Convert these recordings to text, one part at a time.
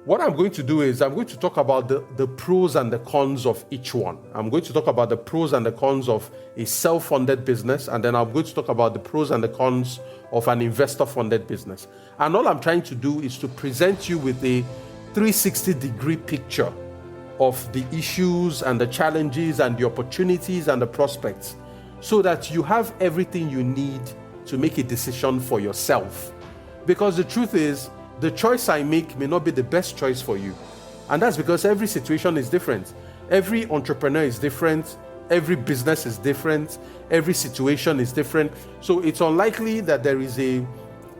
What I'm going to do is I'm going to talk about the pros and the cons of each one. I'm going to talk about the pros and the cons of a self-funded business, and then I'm going to talk about the pros and the cons of an investor-funded business. And all I'm trying to do is to present you with a 360-degree picture of the issues and the challenges and the opportunities and the prospects, so that you have everything you need to make a decision for yourself. Because the truth is, the choice I make may not be the best choice for you. And that's because every situation is different. Every entrepreneur is different. Every business is different. Every situation is different. So it's unlikely that there is a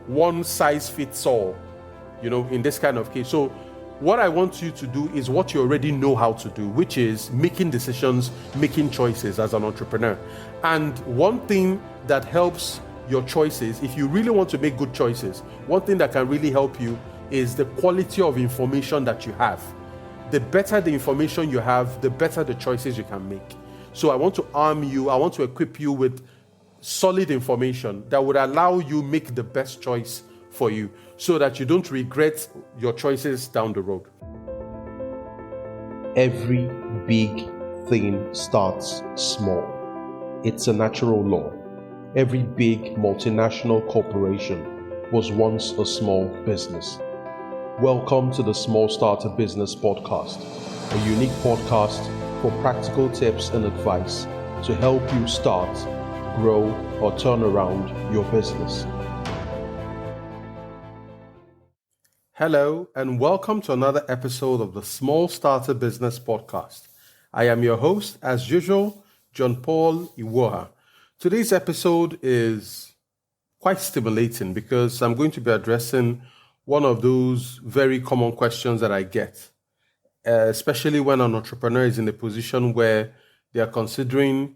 one size fits all, in this kind of case. So what I want you to do is what you already know how to do, which is making decisions, making choices as an entrepreneur. And one thing that helps your choices, if you really want to make good choices, one thing that can really help you is the quality of information that you have. The better the information you have, the better the choices you can make. So I want to arm you, I want to equip you with solid information that would allow you make the best choice for you, so that you don't regret your choices down the road. Every big thing starts small. It's a natural law. Every big multinational corporation was once a small business. Welcome to the Small Starter Business Podcast, a unique podcast for practical tips and advice to help you start, grow, or turn around your business. Hello, and welcome to another episode of the Small Starter Business Podcast. I am your host, as usual, John Paul Iwuoha. Today's episode is quite stimulating because I'm going to be addressing one of those very common questions that I get, especially when an entrepreneur is in a position where they are considering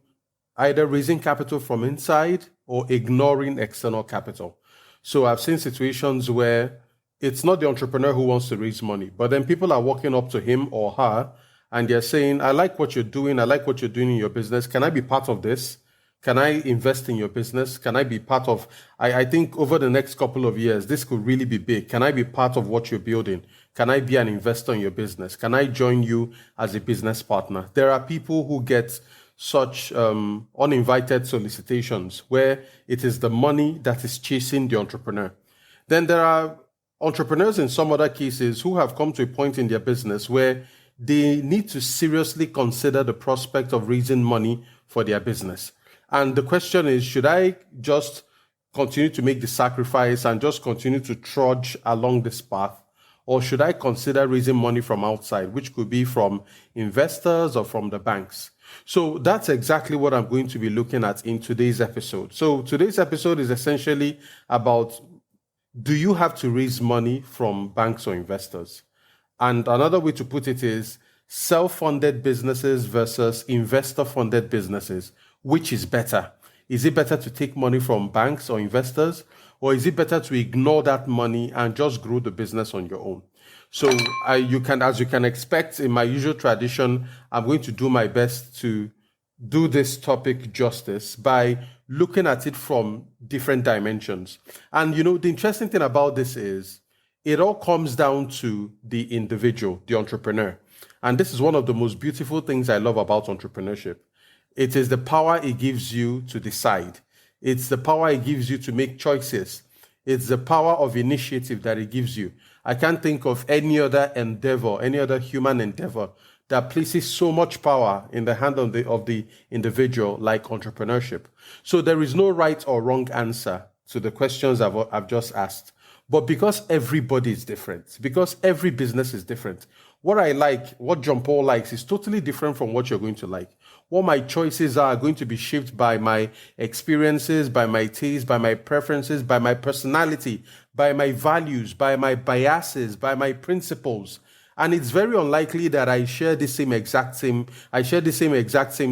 either raising capital from inside or ignoring external capital. So I've seen situations where it's not the entrepreneur who wants to raise money, but then people are walking up to him or her and they're saying, I like what you're doing. I like what you're doing in your business. Can I be part of this? Can I invest in your business? Can I be part of, I think over the next couple of years, this could really be big. Can I be part of what you're building? Can I be an investor in your business? Can I join you as a business partner? There are people who get such uninvited solicitations where it is the money that is chasing the entrepreneur. Then there are entrepreneurs in some other cases who have come to a point in their business where they need to seriously consider the prospect of raising money for their business. And the question is, should I just continue to make the sacrifice and just continue to trudge along this path? Or should I consider raising money from outside, which could be from investors or from the banks? So that's exactly what I'm going to be looking at in today's episode. So today's episode is essentially about, do you have to raise money from banks or investors? And another way to put it is self-funded businesses versus investor-funded businesses. Which is better? Is it better to take money from banks or investors? Or is it better to ignore that money and just grow the business on your own? So as you can expect, in my usual tradition, I'm going to do my best to do this topic justice by looking at it from different dimensions. And the interesting thing about this is it all comes down to the individual, the entrepreneur. And this is one of the most beautiful things I love about entrepreneurship. It is the power it gives you to decide. It's the power it gives you to make choices. It's the power of initiative that it gives you. I can't think of any other endeavor, any other human endeavor that places so much power in the hand of the individual like entrepreneurship. So there is no right or wrong answer to the questions I've just asked. But because everybody is different, because every business is different, what John Paul likes is totally different from what you're going to like. What my choices are going to be shaped by my experiences, by my taste, by my preferences, by my personality, by my values, by my biases, by my principles. And it's very unlikely that I share the same exact same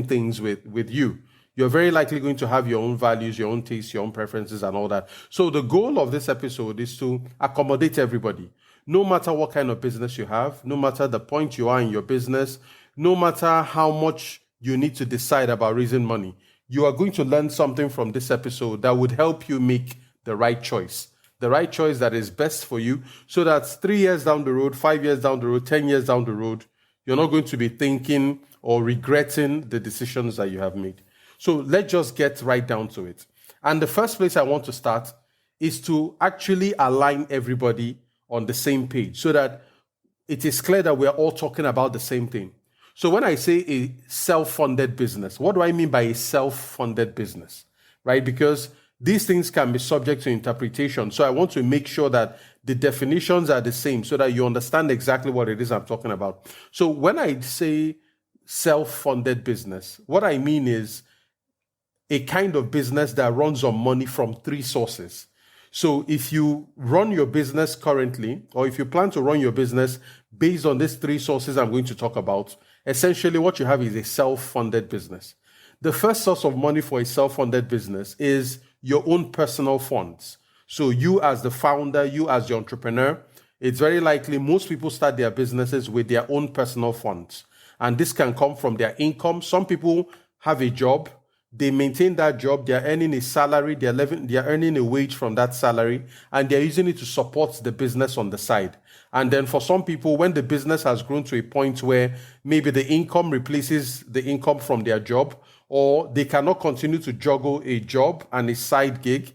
things with you. You're very likely going to have your own values, your own tastes, your own preferences, and all that. So the goal of this episode is to accommodate everybody. No matter what kind of business you have, no matter the point you are in your business, no matter how much you need to decide about raising money, you are going to learn something from this episode that would help you make the right choice, the right choice that is best for you, so that 3 years down the road, 5 years down the road, 10 years down the road, you're not going to be thinking or regretting the decisions that you have made. So let's just get right down to it. And the first place I want to start is to actually align everybody on the same page so that it is clear that we're all talking about the same thing. So when I say a self-funded business, what do I mean by a self-funded business, right? Because these things can be subject to interpretation. So I want to make sure that the definitions are the same so that you understand exactly what it is I'm talking about. So when I say self-funded business, what I mean is a kind of business that runs on money from 3 sources. So if you run your business currently, or if you plan to run your business based on these 3 sources I'm going to talk about, essentially what you have is a self-funded business. The first source of money for a self-funded business is your own personal funds. So you as the founder, you as the entrepreneur, it's very likely most people start their businesses with their own personal funds. And this can come from their income. Some people have a job. They maintain that job, they're earning a salary, they're earning a wage from that salary, and they're using it to support the business on the side. And then for some people, when the business has grown to a point where maybe the income replaces the income from their job, or they cannot continue to juggle a job and a side gig,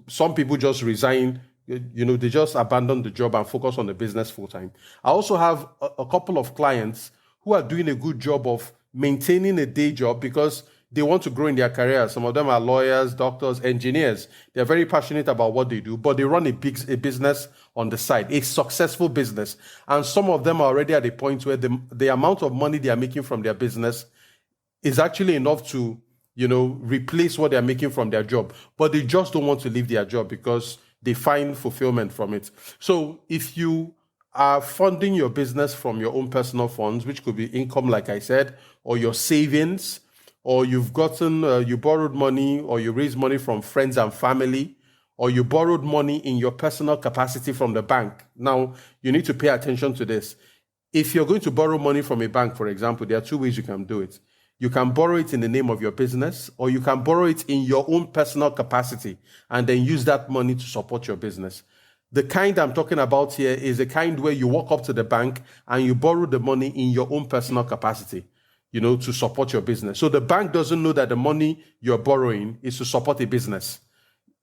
some people just resign, they just abandon the job and focus on the business full time. I also have a couple of clients who are doing a good job of maintaining a day job because they want to grow in their career. Some of them are lawyers, doctors, engineers. They're very passionate about what they do, but they run a business on the side, a successful business. And some of them are already at a point where the amount of money they are making from their business is actually enough to, replace what they're making from their job. But they just don't want to leave their job because they find fulfillment from it. So if you are funding your business from your own personal funds, which could be income, like I said, or your savings, or you've you borrowed money, or you raised money from friends and family, or you borrowed money in your personal capacity from the bank. Now, you need to pay attention to this. If you're going to borrow money from a bank, for example, there are 2 ways you can do it. You can borrow it in the name of your business, or you can borrow it in your own personal capacity and then use that money to support your business. The kind I'm talking about here is the kind where you walk up to the bank and you borrow the money in your own personal capacity, to support your business. So the bank doesn't know that the money you're borrowing is to support a business.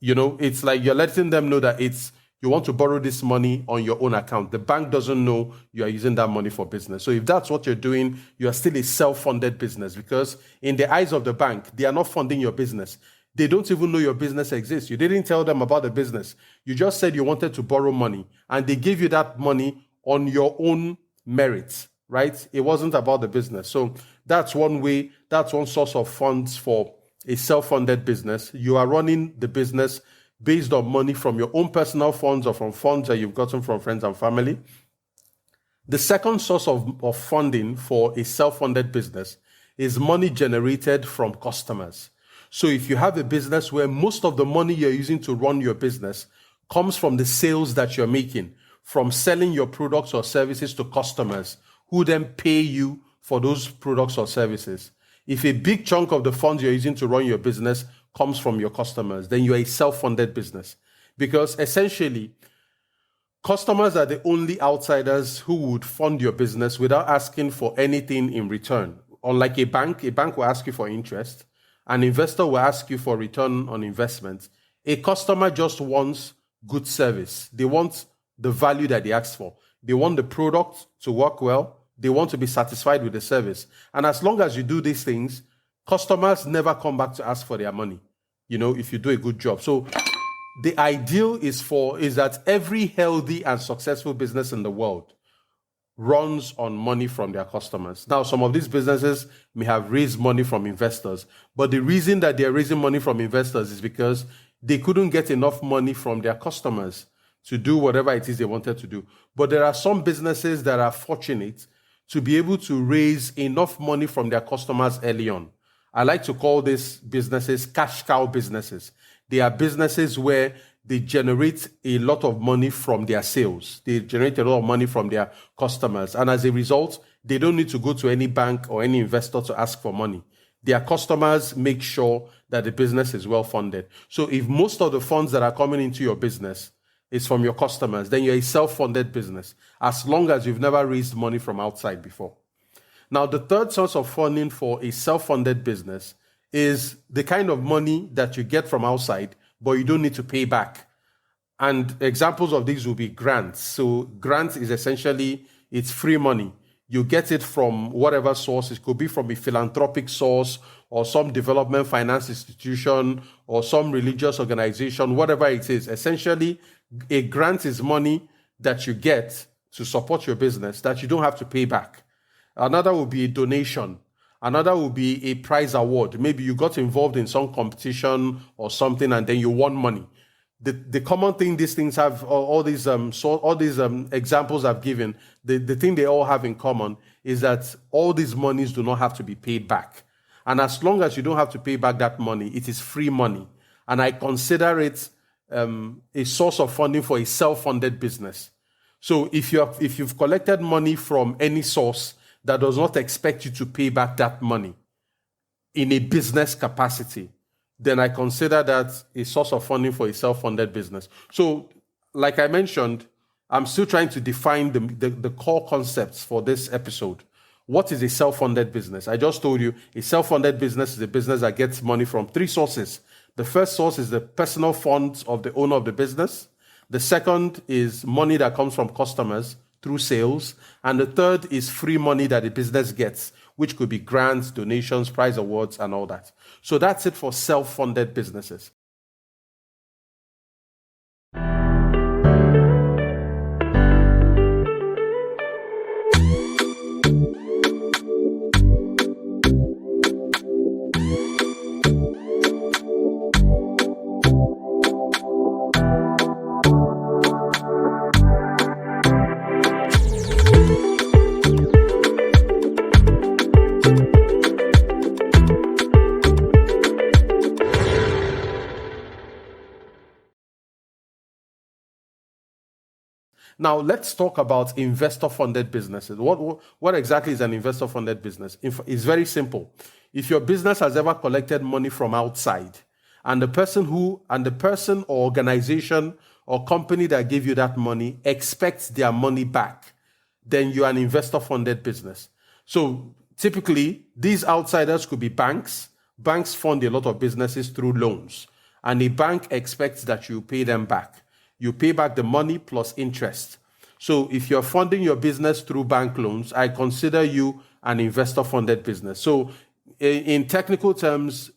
It's like you're letting them know that you want to borrow this money on your own account. The bank doesn't know you are using that money for business. So if that's what you're doing, you are still a self-funded business, because in the eyes of the bank, they are not funding your business. They don't even know your business exists. You didn't tell them about the business. You just said you wanted to borrow money, and they gave you that money on your own merits, right? It wasn't about the business. So that's one way, that's one source of funds for a self-funded business. You are running the business based on money from your own personal funds or from funds that you've gotten from friends and family. The second source of funding for a self-funded business is money generated from customers. So if you have a business where most of the money you're using to run your business comes from the sales that you're making, from selling your products or services to customers who then pay you for those products or services. If a big chunk of the funds you're using to run your business comes from your customers, then you're a self-funded business. Because essentially, customers are the only outsiders who would fund your business without asking for anything in return. Unlike a bank will ask you for interest. An investor will ask you for return on investment. A customer just wants good service. They want the value that they ask for. They want the product to work well. They want to be satisfied with the service. And as long as you do these things, customers never come back to ask for their money, if you do a good job. So the ideal is that every healthy and successful business in the world runs on money from their customers. Now, some of these businesses may have raised money from investors, but the reason that they're raising money from investors is because they couldn't get enough money from their customers to do whatever it is they wanted to do. But there are some businesses that are fortunate to be able to raise enough money from their customers early on. I like to call these businesses cash cow businesses. They are businesses where they generate a lot of money from their sales. They generate a lot of money from their customers. And as a result, they don't need to go to any bank or any investor to ask for money. Their customers make sure that the business is well funded. So if most of the funds that are coming into your business is from your customers, then you're a self-funded business, as long as you've never raised money from outside before. Now, the third source of funding for a self-funded business is the kind of money that you get from outside, but you don't need to pay back. And examples of these will be grants. So grants is essentially, it's free money. You get it from whatever source. It could be from a philanthropic source or some development finance institution or some religious organization, whatever it is. Essentially, a grant is money that you get to support your business that you don't have to pay back. Another will be a donation. Another will be a prize award. Maybe you got involved in some competition or something and then you won money. The common thing these things have, all these examples I've given, the thing they all have in common is that all these monies do not have to be paid back. And as long as you don't have to pay back that money, it is free money. And I consider it a source of funding for a self-funded business. So if you've collected money from any source that does not expect you to pay back that money in a business capacity, then I consider that a source of funding for a self-funded business. So, like I mentioned, I'm still trying to define the core concepts for this episode. What is a self-funded business? I just told you a self-funded business is a business that gets money from three sources. The first source is the personal funds of the owner of the business. The second is money that comes from customers through sales. And the third is free money that the business gets, which could be grants, donations, prize awards, and all that. So that's it for self-funded businesses. Now, let's talk about investor-funded businesses. What exactly is an investor-funded business? It's very simple. If your business has ever collected money from outside, and the person or organization or company that gave you that money expects their money back, then you're an investor-funded business. So typically, these outsiders could be banks. Banks fund a lot of businesses through loans, and a bank expects that you pay them back. You pay back the money plus interest. So if you're funding your business through bank loans, I consider you an investor-funded business. So in technical terms,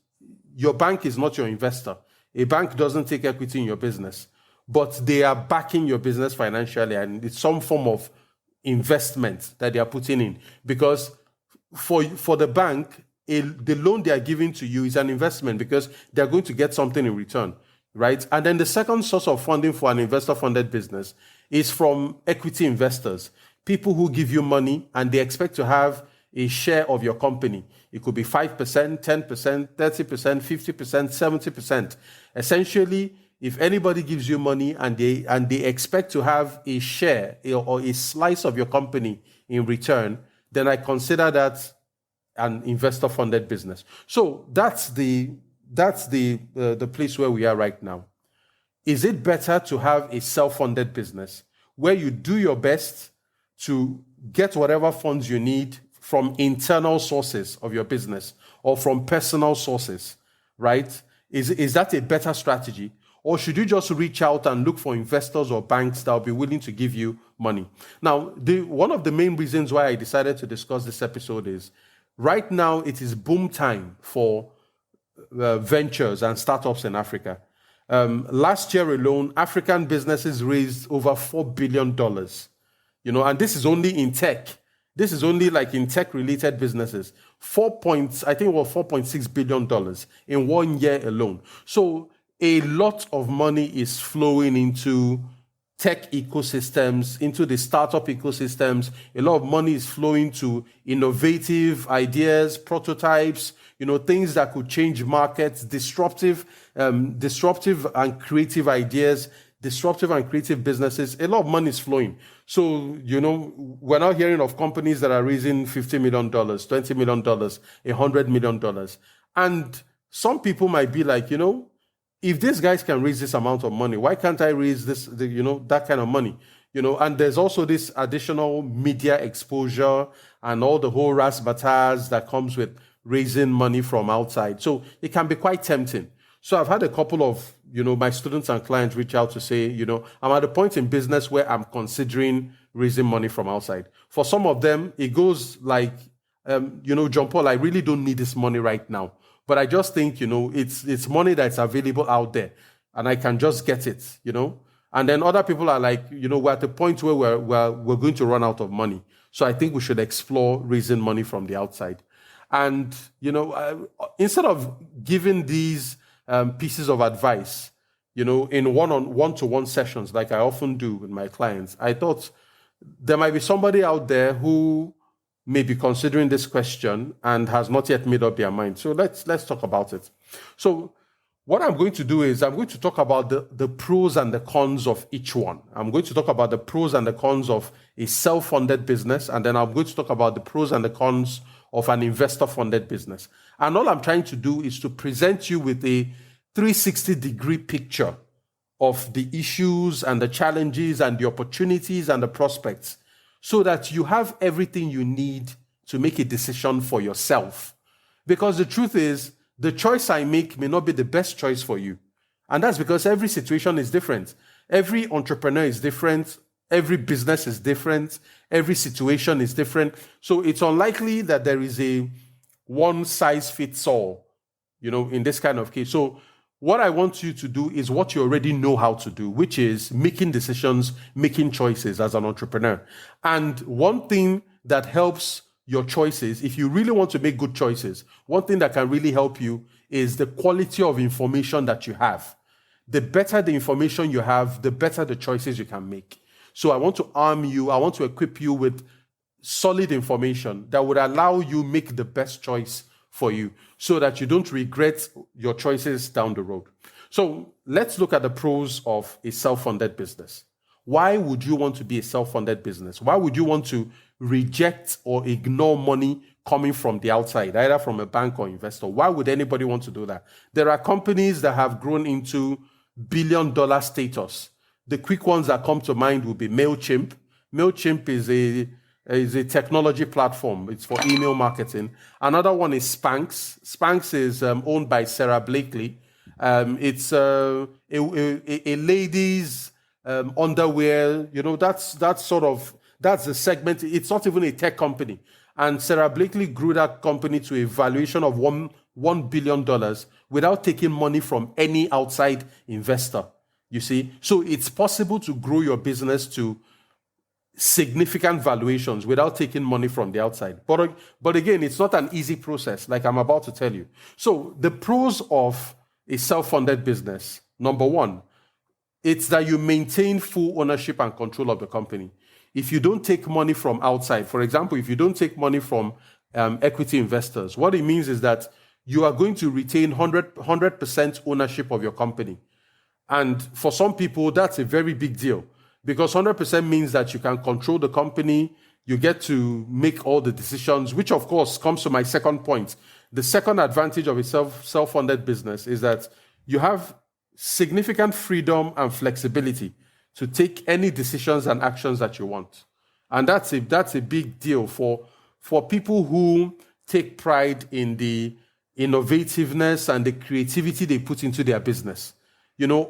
your bank is not your investor. A bank doesn't take equity in your business, but they are backing your business financially, and it's some form of investment that they are putting in. Because for the bank, the loan they are giving to you is an investment because they're going to get something in return. Right? And then the second source of funding for an investor-funded business is from equity investors, people who give you money and they expect to have a share of your company. It could be 5%, 10%, 30%, 50%, 70%. Essentially, if anybody gives you money and they expect to have a share or a slice of your company in return, then I consider that an investor-funded business. So that's the place where we are right now. Is it better to have a self-funded business where you do your best to get whatever funds you need from internal sources of your business or from personal sources, right? Is that a better strategy? Or should you just reach out and look for investors or banks that will be willing to give you money? Now, one of the main reasons why I decided to discuss this episode is right now it is boom time for ventures and startups in Africa. Last year alone, African businesses raised over $4 billion. And this is only in tech. This is only like in tech-related businesses. $4.6 billion in 1 year alone. So a lot of money is flowing into tech ecosystems, into the startup ecosystems. A lot of money is flowing to innovative ideas, prototypes, things that could change markets, disruptive and creative ideas, disruptive and creative businesses. A lot of money is flowing. So, we're now hearing of companies that are raising $50 million, $20 million, $100 million. And some people might be like, if these guys can raise this amount of money, why can't I raise that kind of money? And there's also this additional media exposure and all the whole razzmatazz that comes with raising money from outside. So it can be quite tempting. So I've had a couple of, my students and clients reach out to say, I'm at a point in business where I'm considering raising money from outside. For some of them, it goes like, John Paul, I really don't need this money right now. But I just think, it's money that's available out there and I can just get it, And then other people are like, we're at the point where we're going to run out of money. So I think we should explore raising money from the outside. And, instead of giving these pieces of advice, in one-to-one sessions, like I often do with my clients, I thought there might be somebody out there who may be considering this question and has not yet made up their mind. So let's talk about it. So what I'm going to do is I'm going to talk about the pros and the cons of each one. I'm going to talk about the pros and the cons of a self-funded business, and then I'm going to talk about the pros and the cons of an investor-funded business. And all I'm trying to do is to present you with a 360-degree picture of the issues and the challenges and the opportunities and the prospects, so that you have everything you need to make a decision for yourself. Because the truth is, the choice I make may not be the best choice for you. And that's because every situation is different. Every entrepreneur is different. Every business is different. Every situation is different. So it's unlikely that there is a one-size-fits-all, in this kind of case. So what I want you to do is what you already know how to do, which is making decisions, making choices as an entrepreneur. And one thing that helps your choices, if you really want to make good choices, one thing that can really help you is the quality of information that you have. The better the information you have, the better the choices you can make. So I want to arm you, I want to equip you with solid information that would allow you make the best choice for you so that you don't regret your choices down the road. So let's look at the pros of a self-funded business. Why would you want to be a self-funded business? Why would you want to reject or ignore money coming from the outside, either from a bank or investor? Why would anybody want to do that? There are companies that have grown into billion-dollar status. The quick ones that come to mind would be MailChimp. MailChimp is a technology platform. It's for email marketing. Another one is Spanx. Spanx is owned by Sarah Blakely. It's a ladies' underwear. That's the segment. It's not even a tech company. And Sarah Blakely grew that company to a valuation of $1 billion without taking money from any outside investor. You see? So it's possible to grow your business to significant valuations without taking money from the outside. But again, it's not an easy process, like I'm about to tell you. So the pros of a self-funded business, number one, it's that you maintain full ownership and control of the company. If you don't take money from outside, for example, if you don't take money from equity investors, what it means is that you are going to retain 100% ownership of your company. And for some people, that's a very big deal, because 100% means that you can control the company, you get to make all the decisions, which of course comes to my second point. The second advantage of a self-funded business is that you have significant freedom and flexibility to take any decisions and actions that you want. And that's a big deal for people who take pride in the innovativeness and the creativity they put into their business.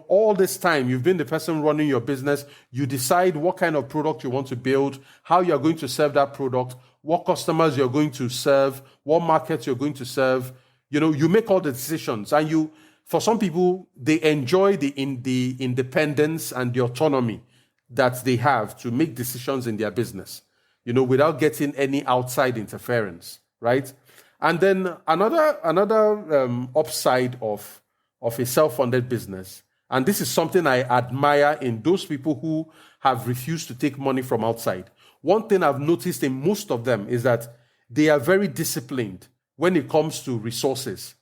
All this time, you've been the person running your business. You decide what kind of product you want to build, how you're going to serve that product, what customers you're going to serve, what markets you're going to serve. You make all the decisions. And for some people, they enjoy the independence and the autonomy that they have to make decisions in their business, without getting any outside interference, right? And then another upside of a self-funded business, and this is something I admire in those people who have refused to take money from outside. One thing I've noticed in most of them is that they are very disciplined when it comes to resources.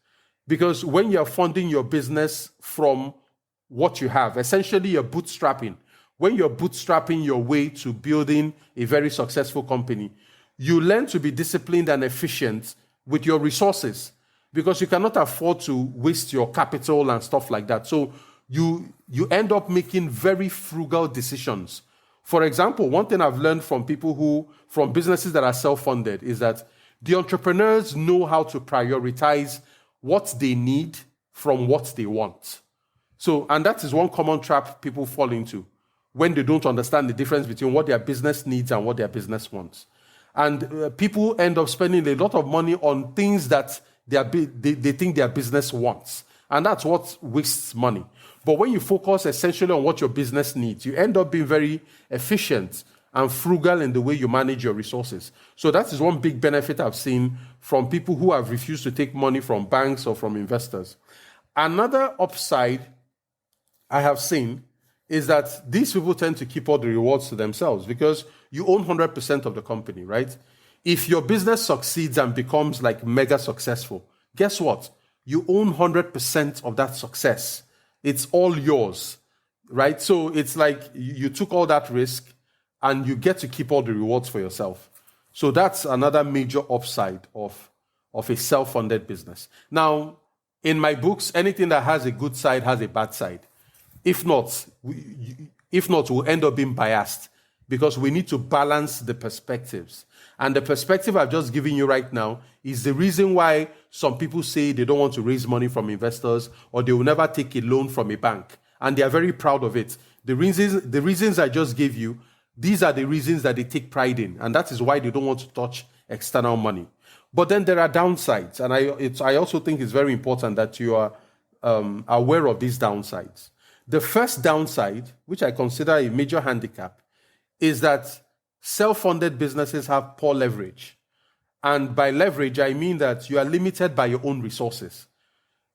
Because when you're funding your business from what you have, essentially you're bootstrapping. When you're bootstrapping your way to building a very successful company, you learn to be disciplined and efficient with your resources. because you cannot afford to waste your capital and stuff like that. So you end up making very frugal decisions. For example, one thing I've learned from from businesses that are self-funded is that the entrepreneurs know how to prioritize what they need from what they want. So, and that is one common trap people fall into when they don't understand the difference between what their business needs and what their business wants. And people end up spending a lot of money on things that they think their business wants. And that's what wastes money. But when you focus essentially on what your business needs, you end up being very efficient and frugal in the way you manage your resources. So that is one big benefit I've seen from people who have refused to take money from banks or from investors. Another upside I have seen is that these people tend to keep all the rewards to themselves because you own 100% of the company, right? If your business succeeds and becomes like mega successful, guess what? You own 100% of that success. It's all yours, right? So it's like you took all that risk and you get to keep all the rewards for yourself. So that's another major upside of a self-funded business. Now, in my books, anything that has a good side has a bad side. If not, we'll end up being biased because we need to balance the perspectives. And the perspective I've just given you right now is the reason why some people say they don't want to raise money from investors or they will never take a loan from a bank. And they are very proud of it. The reasons I just gave you, these are the reasons that they take pride in. And that is why they don't want to touch external money. But then there are downsides. And I also think it's very important that you are aware of these downsides. The first downside, which I consider a major handicap, is that self-funded businesses have poor leverage. And by leverage, I mean that you are limited by your own resources.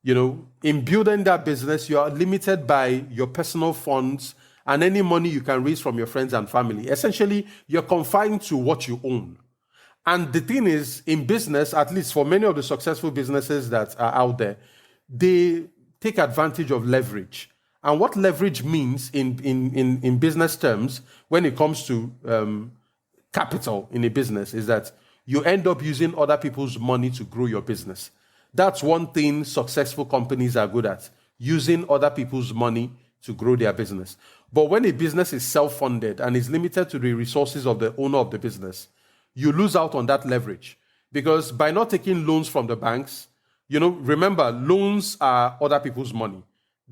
You know, in building that business, you are limited by your personal funds and any money you can raise from your friends and family. Essentially, you're confined to what you own. And the thing is, in business, at least for many of the successful businesses that are out there, they take advantage of leverage. And what leverage means in business terms, when it comes to capital in a business, is that you end up using other people's money to grow your business. That's one thing successful companies are good at, using other people's money to grow their business. But when a business is self-funded and is limited to the resources of the owner of the business, you lose out on that leverage. Because by not taking loans from the banks, remember, loans are other people's money.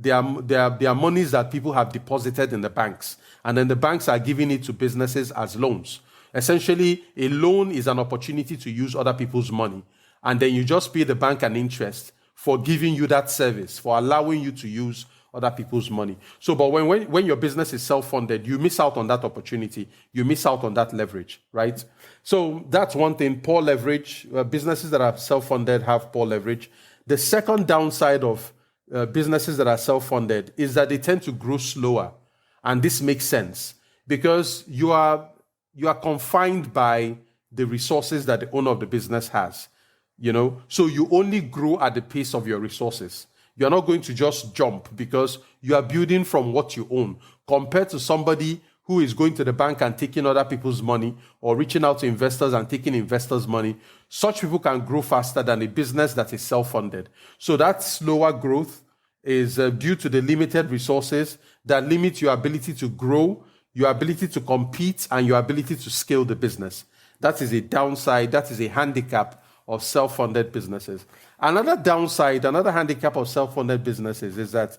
They are monies that people have deposited in the banks. And then the banks are giving it to businesses as loans. Essentially, a loan is an opportunity to use other people's money. And then you just pay the bank an interest for giving you that service, for allowing you to use other people's money. So, but when your business is self-funded, you miss out on that opportunity. You miss out on that leverage, right? So that's one thing, poor leverage. Businesses that are self-funded have poor leverage. The second downside of businesses that are self-funded is that they tend to grow slower. And this makes sense because you are confined by the resources that the owner of the business has. So you only grow at the pace of your resources. You're not going to just jump because you are building from what you own compared to somebody who is going to the bank and taking other people's money or reaching out to investors and taking investors' money. Such people can grow faster than a business that is self-funded. So that slower growth is due to the limited resources that limit your ability to grow, your ability to compete, and your ability to scale the business. That is a downside. That is a handicap of self-funded businesses. Another downside, another handicap of self-funded businesses is that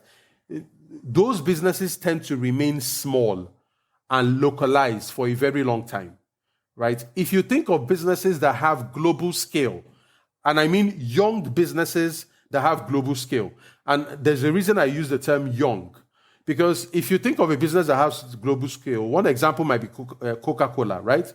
those businesses tend to remain small and localized for a very long time, right? If you think of businesses that have global scale, and I mean young businesses that have global scale, and there's a reason I use the term young, because if you think of a business that has global scale, one example might be Coca-Cola, right?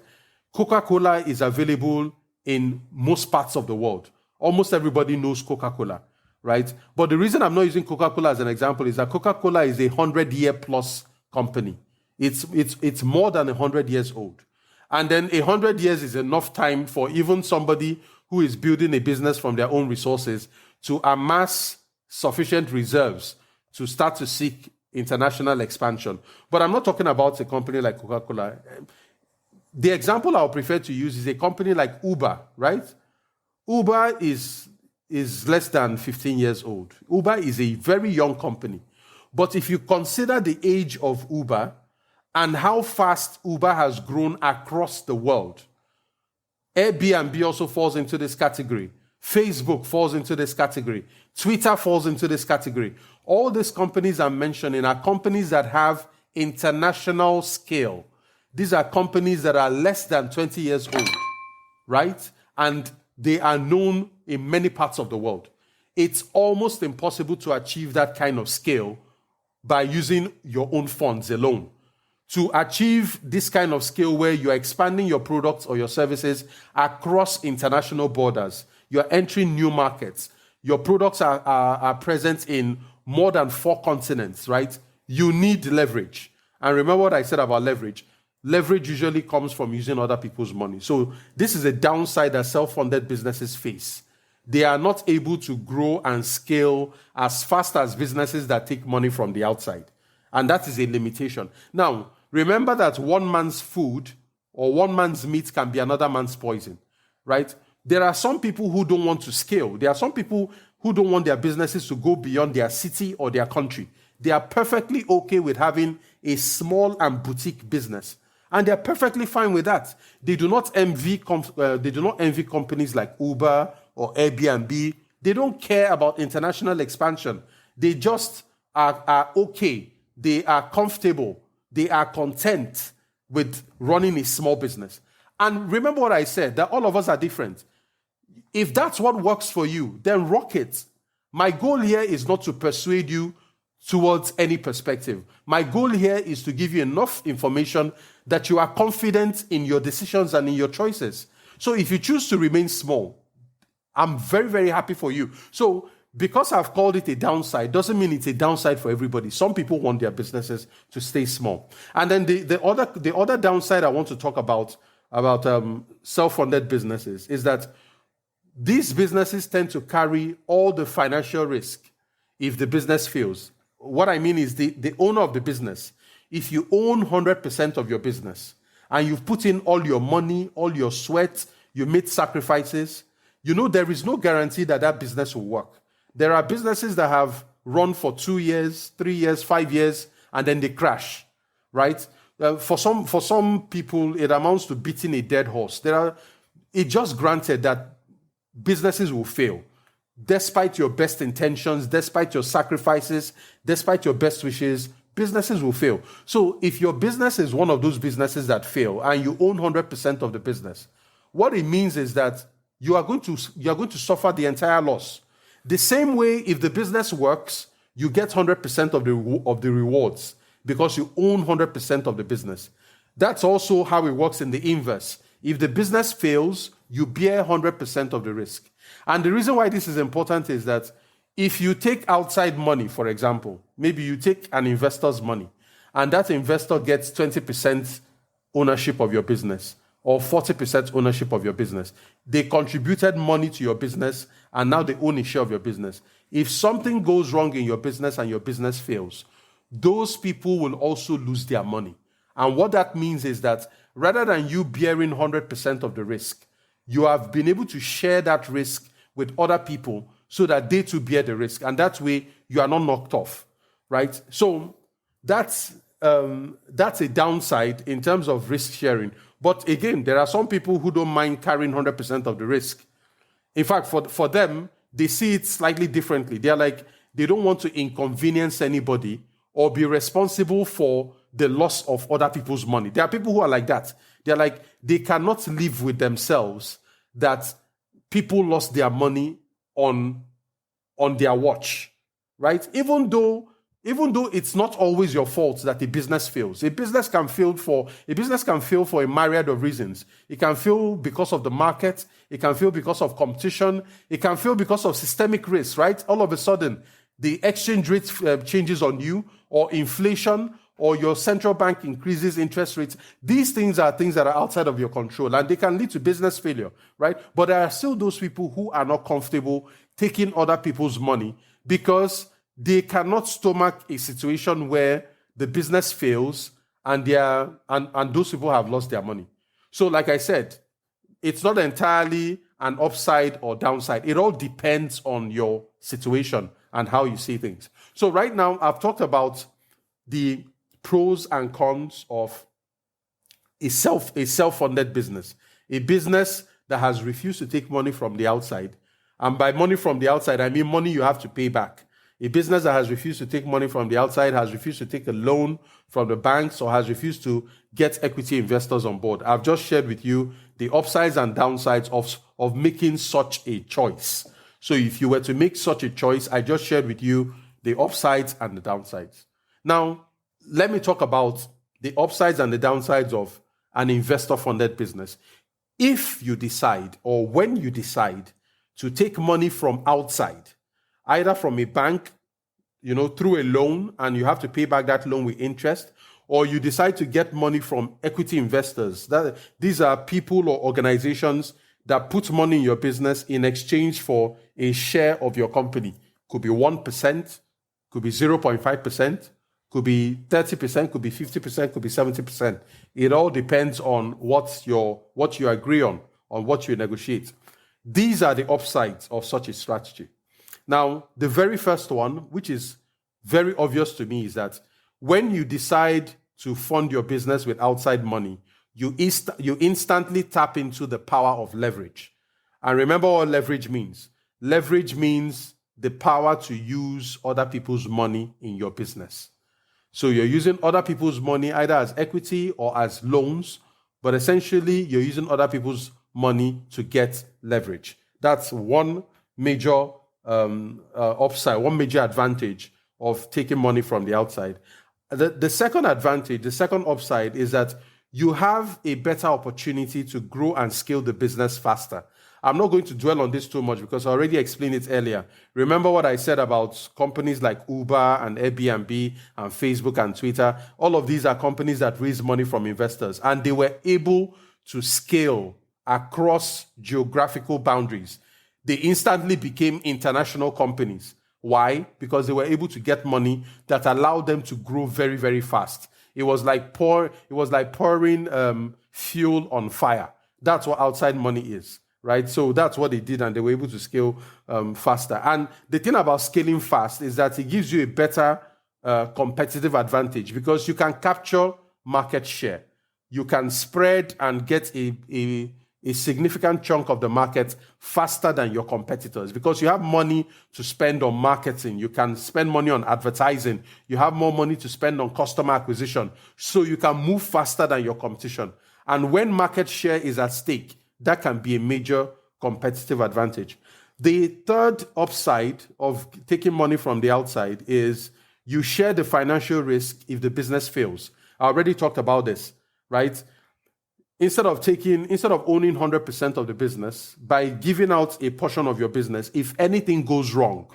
Coca-Cola is available in most parts of the world. Almost everybody knows Coca-Cola, right? But the reason I'm not using Coca-Cola as an example is that Coca-Cola is a 100-year-plus company. It's more than 100 years old. And then 100 years is enough time for even somebody who is building a business from their own resources to amass sufficient reserves to start to seek international expansion. But I'm not talking about a company like Coca-Cola. The example I'll prefer to use is a company like Uber, right? Uber is is less than 15 years old. Uber is a very young company. But if you consider the age of Uber and how fast Uber has grown across the world, Airbnb also falls into this category. Facebook falls into this category. Twitter falls into this category. All these companies I'm mentioning are companies that have international scale. These are companies that are less than 20 years old, right? And they are known in many parts of the world. It's almost impossible to achieve that kind of scale by using your own funds alone. To achieve this kind of scale where you're expanding your products or your services across international borders, you're entering new markets, your products are present in more than 4 continents, right? You need leverage. And remember what I said about leverage. Leverage usually comes from using other people's money. So this is a downside that self-funded businesses face. They are not able to grow and scale as fast as businesses that take money from the outside. And that is a limitation. Now, remember that one man's food or one man's meat can be another man's poison, right? There are some people who don't want to scale. There are some people who don't want their businesses to go beyond their city or their country. They are perfectly okay with having a small and boutique business. And they're perfectly fine with that. They do not envy companies like Uber or Airbnb. They don't care about international expansion. They just are okay. They are comfortable. They are content with running a small business. And remember what I said, that all of us are different. If that's what works for you, then rock it. My goal here is not to persuade you towards any perspective. My goal here is to give you enough information that you are confident in your decisions and in your choices. So if you choose to remain small, I'm very, very happy for you. So because I've called it a downside, doesn't mean it's a downside for everybody. Some people want their businesses to stay small. And then the other downside I want to talk about self-funded businesses is that these businesses tend to carry all the financial risk if the business fails. What I mean is the owner of the business, if you own 100% of your business and you've put in all your money, all your sweat, you made sacrifices, you know there is no guarantee that that business will work. There are businesses that have run for 2 years, 3 years, 5 years, and then they crash, right? For some people, it amounts to beating a dead horse. It's just granted that businesses will fail. Despite your best intentions, despite your sacrifices, despite your best wishes, businesses will fail. So if your business is one of those businesses that fail and you own 100% of the business, what it means is that you are going to suffer the entire loss. The same way, if the business works, you get 100% of the rewards because you own 100% of the business. That's also how it works in the inverse. If the business fails, you bear 100% of the risk. And the reason why this is important is that if you take outside money, for example, maybe you take an investor's money, and that investor gets 20% ownership of your business or 40% ownership of your business. They contributed money to your business, and now they own a share of your business. If something goes wrong in your business and your business fails, those people will also lose their money. And what that means is that rather than you bearing 100% of the risk, you have been able to share that risk with other people so that they too bear the risk. And that way, you are not knocked off, right? So that's a downside in terms of risk sharing. But again, there are some people who don't mind carrying 100% of the risk. In fact, for them, they see it slightly differently. They're like, they don't want to inconvenience anybody or be responsible for the loss of other people's money. There are people who are like that. They're like, they cannot live with themselves that people lost their money on their watch, right? Even though it's not always your fault that a business fails. A business can fail for a myriad of reasons. It can fail because of the market. It can fail because of competition. It can fail because of systemic risk, right? All of a sudden, the exchange rate changes on you, or inflation, or your central bank increases interest rates. These things are things that are outside of your control, and they can lead to business failure, right? But there are still those people who are not comfortable taking other people's money because they cannot stomach a situation where the business fails and those people have lost their money. So like I said, it's not entirely an upside or downside. It all depends on your situation and how you see things. So right now, I've talked about the pros and cons of a self-funded business, a business that has refused to take money from the outside. And by money from the outside, I mean money you have to pay back. A business that has refused to take money from the outside, has refused to take a loan from the banks, or has refused to get equity investors on board. I've just shared with you the upsides and downsides of making such a choice. So if you were to make such a choice, I just shared with you the upsides and the downsides. Now, let me talk about the upsides and the downsides of an investor-funded business. If you decide, or when you decide, to take money from outside, either from a bank, through a loan, and you have to pay back that loan with interest, or you decide to get money from equity investors. These are people or organizations that put money in your business in exchange for a share of your company. Could be 1%, could be 0.5%, could be 30%, could be 50%, could be 70%. It all depends on what you agree on what you negotiate. These are the upsides of such a strategy. Now, the very first one, which is very obvious to me, is that when you decide to fund your business with outside money, you instantly tap into the power of leverage. And remember what leverage means. Leverage means the power to use other people's money in your business. So you're using other people's money either as equity or as loans, but essentially you're using other people's money to get leverage. That's one major upside, one major advantage of taking money from the outside. The second advantage, the second upside, is that you have a better opportunity to grow and scale the business faster. I'm not going to dwell on this too much because I already explained it earlier. Remember what I said about companies like Uber and Airbnb and Facebook and Twitter. All of these are companies that raise money from investors, and they were able to scale across geographical boundaries. They instantly became international companies. Why? Because they were able to get money that allowed them to grow very, very fast. It was like pouring fuel on fire. That's what outside money is, right? So that's what they did, and they were able to scale faster. And the thing about scaling fast is that it gives you a better competitive advantage because you can capture market share. You can spread and get a significant chunk of the market faster than your competitors because you have money to spend on marketing. You can spend money on advertising. You have more money to spend on customer acquisition. So you can move faster than your competition. And when market share is at stake, that can be a major competitive advantage. The third upside of taking money from the outside is you share the financial risk if the business fails. I already talked about this, right? Instead of owning 100% of the business, by giving out a portion of your business, if anything goes wrong,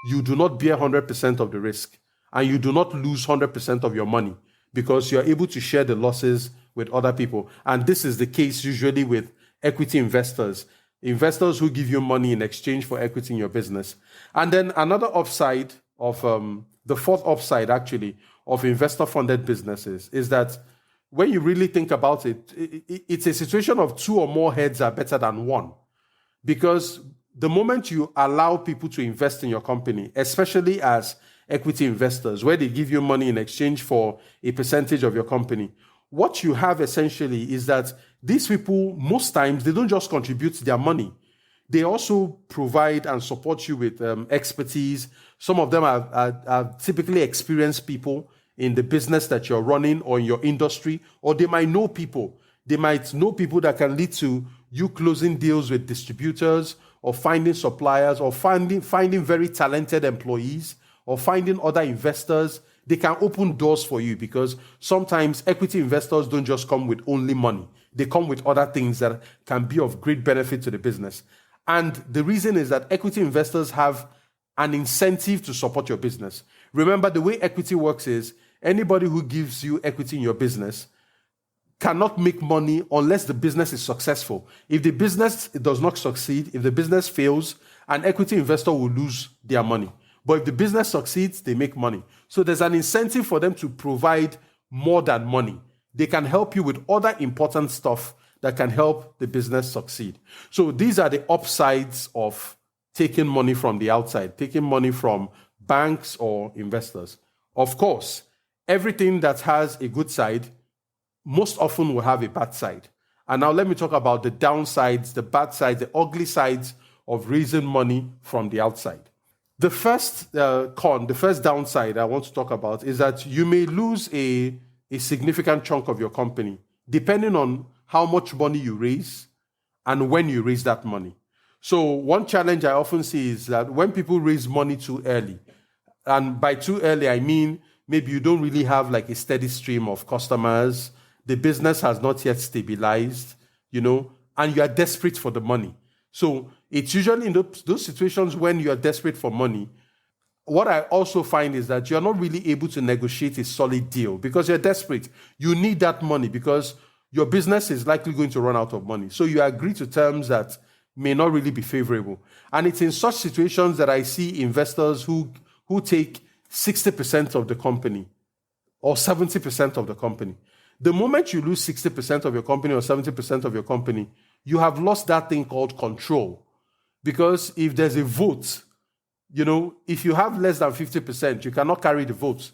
you do not bear 100% of the risk and you do not lose 100% of your money because you're able to share the losses with other people. And this is the case usually with equity investors who give you money in exchange for equity in your business. And then another upside of the fourth upside actually of investor-funded businesses is that when you really think about it, it's a situation of two or more heads are better than one. Because the moment you allow people to invest in your company, especially as equity investors, where they give you money in exchange for a percentage of your company, what you have essentially is that these people, most times, they don't just contribute their money. They also provide and support you with expertise. Some of them are typically experienced people in the business that you're running or in your industry, or they might know people. They might know people that can lead to you closing deals with distributors or finding suppliers or finding very talented employees or finding other investors. They can open doors for you because sometimes equity investors don't just come with only money. They come with other things that can be of great benefit to the business. And the reason is that equity investors have an incentive to support your business. Remember, the way equity works is anybody who gives you equity in your business cannot make money unless the business is successful. If the business does not succeed, if the business fails, an equity investor will lose their money. But if the business succeeds, they make money. So there's an incentive for them to provide more than money. They can help you with other important stuff that can help the business succeed. So these are the upsides of taking money from the outside, taking money from banks or investors. Of course, everything that has a good side most often will have a bad side. And now let me talk about the downsides, the bad sides, the ugly sides of raising money from the outside. The first the first downside I want to talk about is that you may lose a significant chunk of your company, depending on how much money you raise and when you raise that money. So one challenge I often see is that when people raise money too early, and by too early, I mean maybe you don't really have like a steady stream of customers, the business has not yet stabilized, and you are desperate for the money. So it's usually in those situations when you are desperate for money. What I also find is that you're not really able to negotiate a solid deal because you're desperate. You need that money because your business is likely going to run out of money. So you agree to terms that may not really be favorable. And it's in such situations that I see investors who take 60% of the company or 70% of the company. The moment you lose 60% of your company or 70% of your company, you have lost that thing called control. Because if there's a vote, if you have less than 50%, you cannot carry the vote.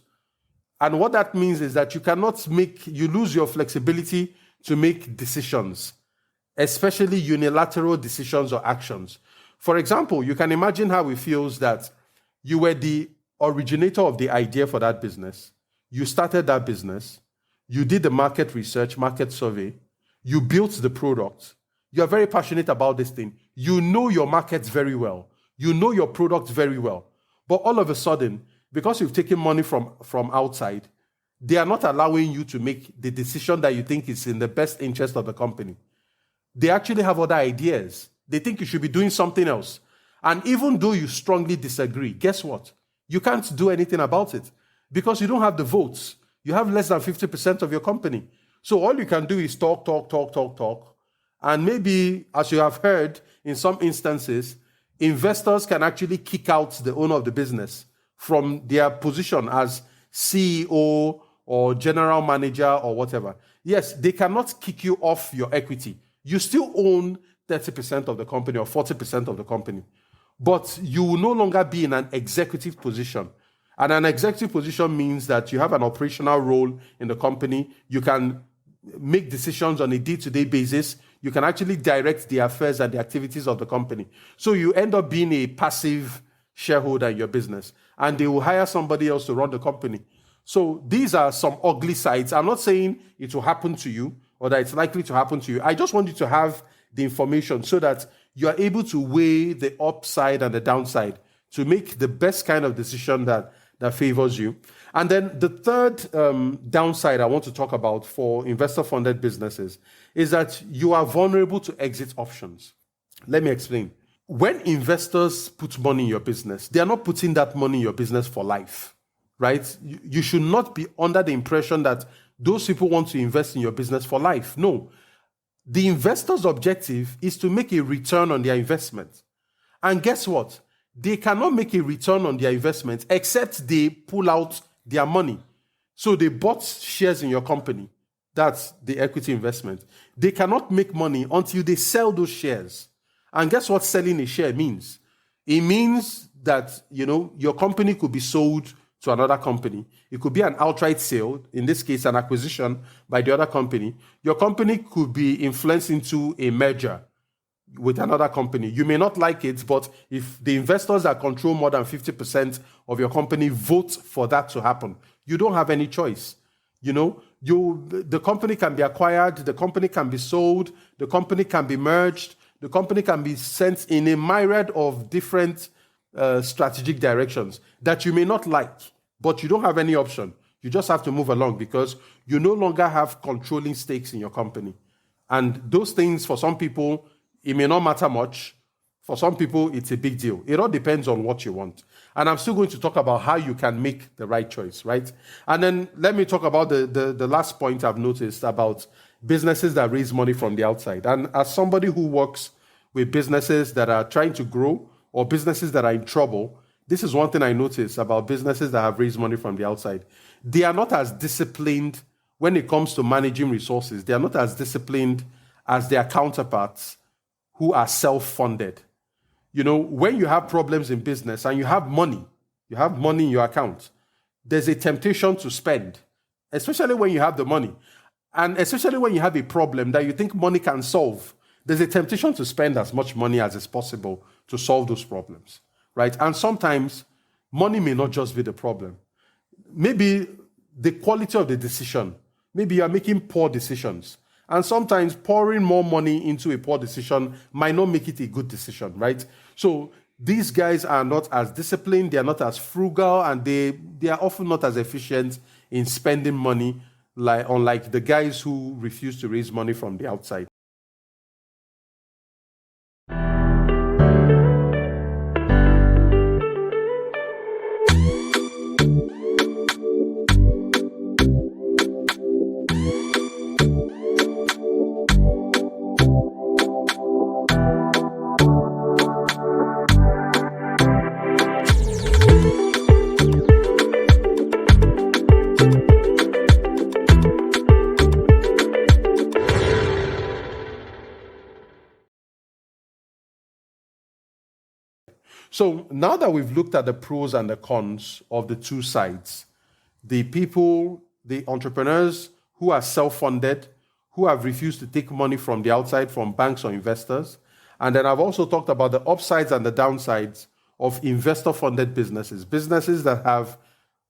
And what that means is that you lose your flexibility to make decisions, especially unilateral decisions or actions. For example, you can imagine how it feels that you were the originator of the idea for that business. You started that business. You did the market research, market survey. You built the product. You are very passionate about this thing. You know your markets very well. You know your product very well. But all of a sudden, because you've taken money from outside, they are not allowing you to make the decision that you think is in the best interest of the company. They actually have other ideas. They think you should be doing something else. And even though you strongly disagree, guess what? You can't do anything about it because you don't have the votes. You have less than 50% of your company. So all you can do is talk. And maybe, as you have heard, in some instances, investors can actually kick out the owner of the business from their position as CEO or general manager or whatever. Yes, they cannot kick you off your equity. You still own 30% of the company or 40% of the company. But you will no longer be in an executive position. And an executive position means that you have an operational role in the company. You can make decisions on a day-to-day basis. You can actually direct the affairs and the activities of the company. So you end up being a passive shareholder in your business. And they will hire somebody else to run the company. So these are some ugly sides. I'm not saying it will happen to you or that it's likely to happen to you. I just want you to have the information so that you are able to weigh the upside and the downside to make the best kind of decision that favors you. And then the third downside I want to talk about for investor-funded businesses is that you are vulnerable to exit options. Let me explain. When investors put money in your business, they are not putting that money in your business for life, right? You should not be under the impression that those people want to invest in your business for life. No. The investor's objective is to make a return on their investment. And guess what? They cannot make a return on their investment except they pull out their money. So they bought shares in your company. That's the equity investment. They cannot make money until they sell those shares. And guess what selling a share means? It means that, your company could be sold to another company. It could be an outright sale, in this case, an acquisition by the other company. Your company could be influenced into a merger with another company. You may not like it, but if the investors that control more than 50% of your company vote for that to happen, you don't have any choice. The company can be acquired, the company can be sold, the company can be merged, the company can be sent in a myriad of different strategic directions that you may not like, but you don't have any option. You just have to move along because you no longer have controlling stakes in your company. And those things, for some people, it may not matter much. For some people, it's a big deal. It all depends on what you want. And I'm still going to talk about how you can make the right choice, right? And then let me talk about the last point I've noticed about businesses that raise money from the outside. And as somebody who works with businesses that are trying to grow or businesses that are in trouble, this is one thing I notice about businesses that have raised money from the outside. They are not as disciplined when it comes to managing resources. They are not as disciplined as their counterparts who are self-funded. When you have problems in business and you have money in your account, there's a temptation to spend, especially when you have the money. And especially when you have a problem that you think money can solve, there's a temptation to spend as much money as is possible to solve those problems, right? And sometimes money may not just be the problem. Maybe the quality of the decision. Maybe you are making poor decisions. And sometimes pouring more money into a poor decision might not make it a good decision, right? So these guys are not as disciplined, they are not as frugal, and they are often not as efficient in spending money, unlike the guys who refuse to raise money from the outside. So now that we've looked at the pros and the cons of the two sides, the entrepreneurs who are self-funded, who have refused to take money from the outside, from banks or investors, and then I've also talked about the upsides and the downsides of investor-funded businesses that have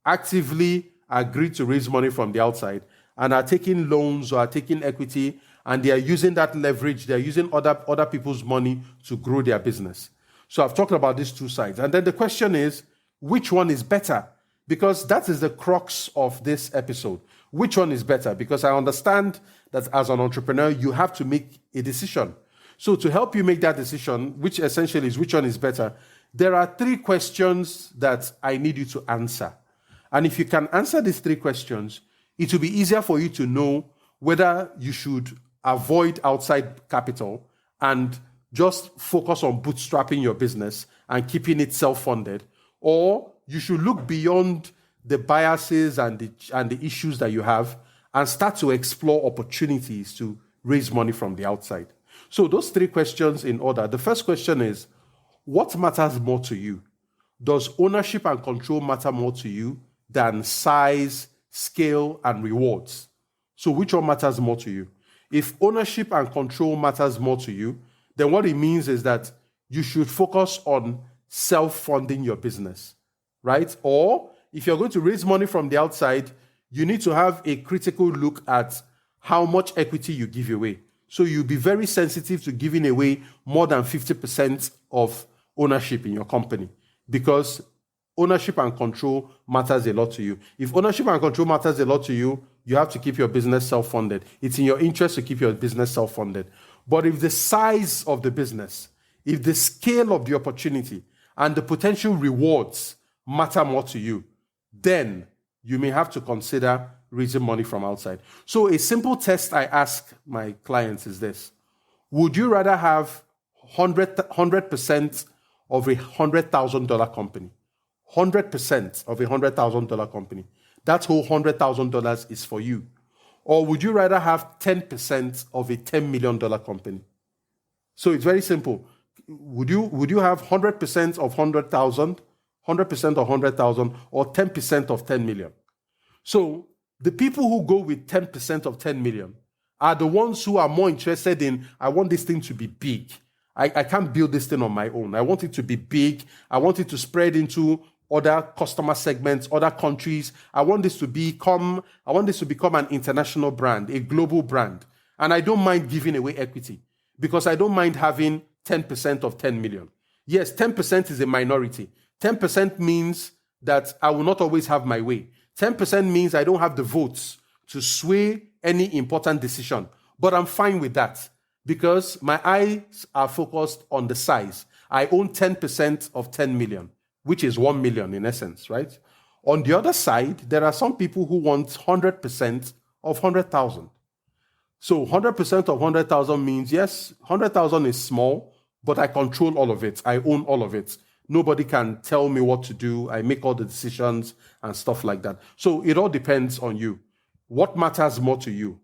actively agreed to raise money from the outside and are taking loans or are taking equity, and they are using that leverage, they are using other people's money to grow their business. So I've talked about these two sides. And then the question is, which one is better? Because that is the crux of this episode. Which one is better? Because I understand that as an entrepreneur, you have to make a decision. So to help you make that decision, which essentially is which one is better, there are 3 questions that I need you to answer. And if you can answer these 3 questions, it will be easier for you to know whether you should avoid outside capital and just focus on bootstrapping your business and keeping it self-funded, or you should look beyond the biases and the issues that you have and start to explore opportunities to raise money from the outside. So those 3 questions in order. The first question is, what matters more to you? Does ownership and control matter more to you than size, scale, and rewards? So which one matters more to you? If ownership and control matters more to you, then what it means is that you should focus on self-funding your business, right? Or if you're going to raise money from the outside, you need to have a critical look at how much equity you give away. So you'll be very sensitive to giving away more than 50% of ownership in your company, because ownership and control matters a lot to you. If ownership and control matters a lot to you, you have to keep your business self-funded. It's in your interest to keep your business self-funded. But if the size of the business, if the scale of the opportunity and the potential rewards matter more to you, then you may have to consider raising money from outside. So a simple test I ask my clients is this: would you rather have 100% of a $100,000 company? 100% of a $100,000 company. That whole $100,000 is for you. Or would you rather have 10% of a $10 million company? So it's very simple. Would you have 100% of 100,000, 100% of 100,000, or 10% of 10 million? So the people who go with 10% of 10 million are the ones who are more interested in, I want this thing to be big. I can't build this thing on my own. I want it to be big. I want it to spread into other customer segments, other countries. I want this to become an international brand, a global brand. And I don't mind giving away equity because I don't mind having 10% of 10 million. Yes, 10% is a minority. 10% means that I will not always have my way. 10% means I don't have the votes to sway any important decision. But I'm fine with that because my eyes are focused on the size. I own 10% of 10 million. Which is 1 million in essence, right? On the other side, there are some people who want 100% of 100,000. So 100% of 100,000 means, yes, 100,000 is small, but I control all of it. I own all of it. Nobody can tell me what to do. I make all the decisions and stuff like that. So it all depends on you. What matters more to you?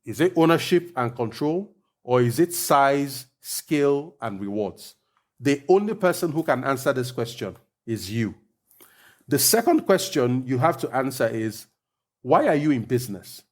Is it ownership and control, Or is it size, scale, and rewards? The only person who can answer this question is you. The second question you have to answer is, why are you in business?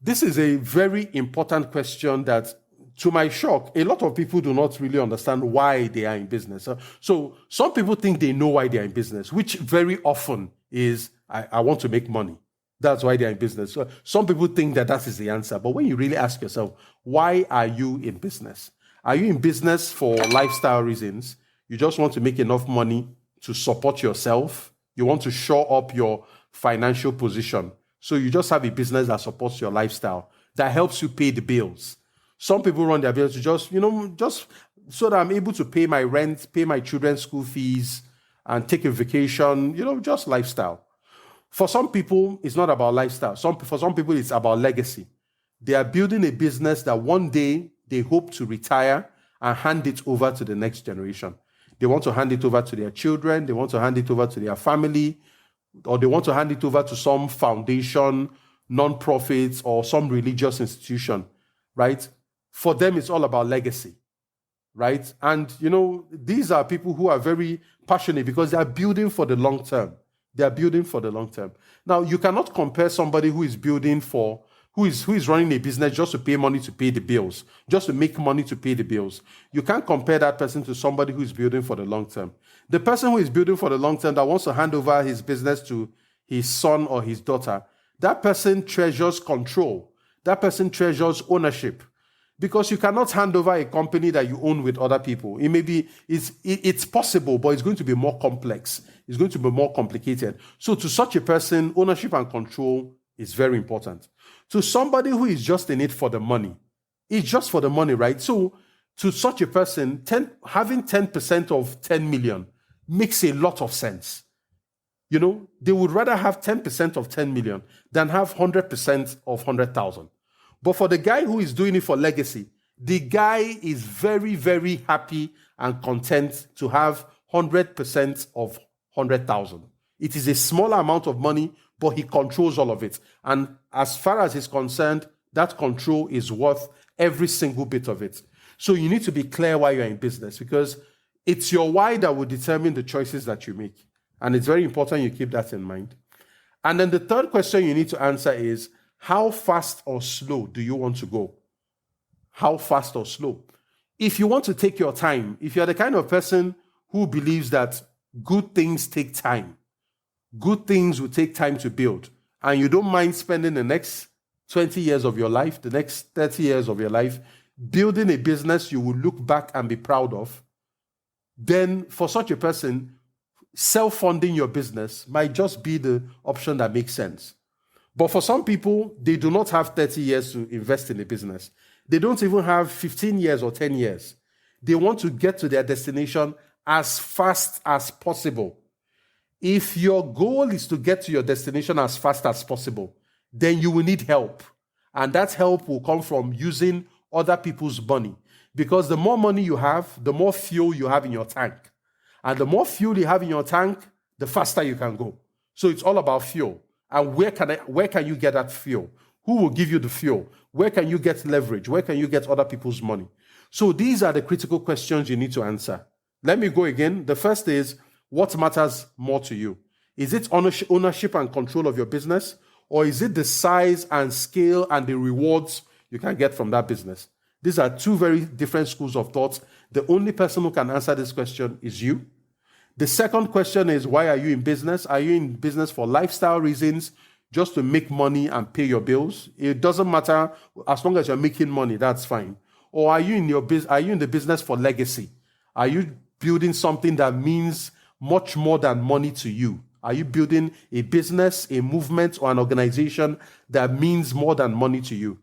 This is a very important question that, to my shock, a lot of people do not really understand why they are in business. So some people think they know why they are in business, which very often is, I want to make money. That's why they're in business. So some people think that is the answer. But when you really ask yourself, why are you in business? Are you in business for lifestyle reasons? You just want to make enough money to support yourself. You want to shore up your financial position. So you just have a business that supports your lifestyle, that helps you pay the bills. Some people run their business to just so that I'm able to pay my rent, pay my children's school fees, and take a vacation, just lifestyle. For some people, it's not about lifestyle. For some people, it's about legacy. They are building a business that one day they hope to retire and hand it over to the next generation. They want to hand it over to their children. They want to hand it over to their family, or they want to hand it over to some foundation, non-profit, or some religious institution, right? For them, it's all about legacy, right? And, these are people who are very passionate because they are building for the long term. They are building for the long term. Now, you cannot compare somebody who is building who is running a business just to pay money to pay the bills, just to make money to pay the bills. You can't compare that person to somebody who is building for the long term. The person who is building for the long term that wants to hand over his business to his son or his daughter, that person treasures control. That person treasures ownership. Because you cannot hand over a company that you own with other people. It's possible, but it's going to be more complex. It's going to be more complicated. So to such a person, ownership and control is very important. To somebody who is just in it for the money, it's just for the money, right? So to such a person, having 10% of 10 million makes a lot of sense. They would rather have 10% of 10 million than have 100% of 100,000. But for the guy who is doing it for legacy, the guy is very, very happy and content to have 100% of 100,000. It is a smaller amount of money, but he controls all of it. And as far as he's concerned, that control is worth every single bit of it. So you need to be clear why you're in business, because it's your why that will determine the choices that you make. And it's very important you keep that in mind. And then the third question you need to answer is, how fast or slow do you want to go? How fast or slow? If you want to take your time, if you're the kind of person who believes that good things take time, good things will take time to build, and you don't mind spending the next 20 years of your life, the next 30 years of your life, building a business you will look back and be proud of, then for such a person, self-funding your business might just be the option that makes sense. But for some people, they do not have 30 years to invest in a business. They don't even have 15 years or 10 years. They want to get to their destination as fast as possible. If your goal is to get to your destination as fast as possible, then you will need help. And that help will come from using other people's money. Because the more money you have, the more fuel you have in your tank. And the more fuel you have in your tank, the faster you can go. So it's all about fuel. And where can you get that fuel? Who will give you the fuel? Where can you get leverage? Where can you get other people's money? So these are the critical questions you need to answer. Let me go again. The first is, what matters more to you? Is it ownership and control of your business? Or is it the size and scale and the rewards you can get from that business? These are two very different schools of thought. The only person who can answer this question is you. The second question is, why are you in business? Are you in business for lifestyle reasons, just to make money and pay your bills? It doesn't matter. As long as you're making money, that's fine. Or are you in the business for legacy? Are you building something that means much more than money to you? Are you building a business, a movement, or an organization that means more than money to you?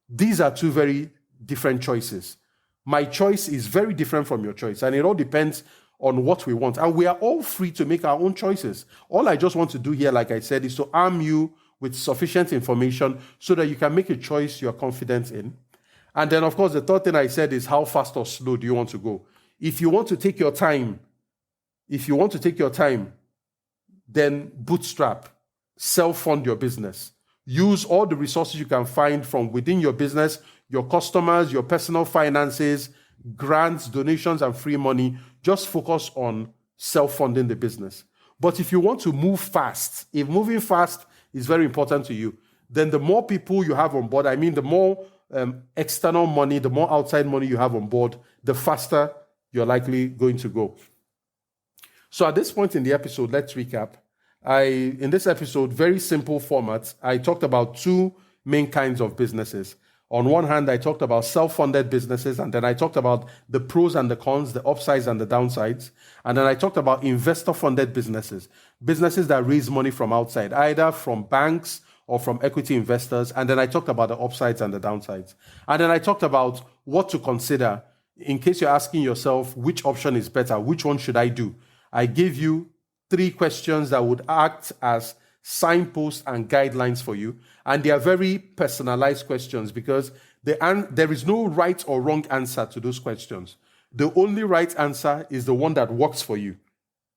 These are two very different choices. My choice is very different from your choice, and it all depends on what we want. And we are all free to make our own choices. All I just want to do here, like I said, is to arm you with sufficient information so that you can make a choice you're confident in. And then, of course, the third thing I said is, how fast or slow do you want to go? If you want to take your time, then bootstrap, self-fund your business. Use all the resources you can find from within your business. your customers, your personal finances, grants, donations, and free money. Just focus on self-funding the business. But if you want to move fast, if moving fast is very important to you, then the more people you have on board, the more external money, the more outside money you have on board, the faster you're likely going to go. So at this point in the episode, let's recap. In this episode, very simple format, I talked about two main kinds of businesses. On one hand, I talked about self-funded businesses, and then I talked about the pros and the cons, the upsides and the downsides. And then I talked about investor-funded businesses, businesses that raise money from outside, either from banks or from equity investors. And then I talked about the upsides and the downsides. And then I talked about what to consider in case you're asking yourself, which option is better? Which one should I do? I gave you 3 questions that would act as signposts and guidelines for you. And they are very personalized questions because there is no right or wrong answer to those questions. The only right answer is the one that works for you.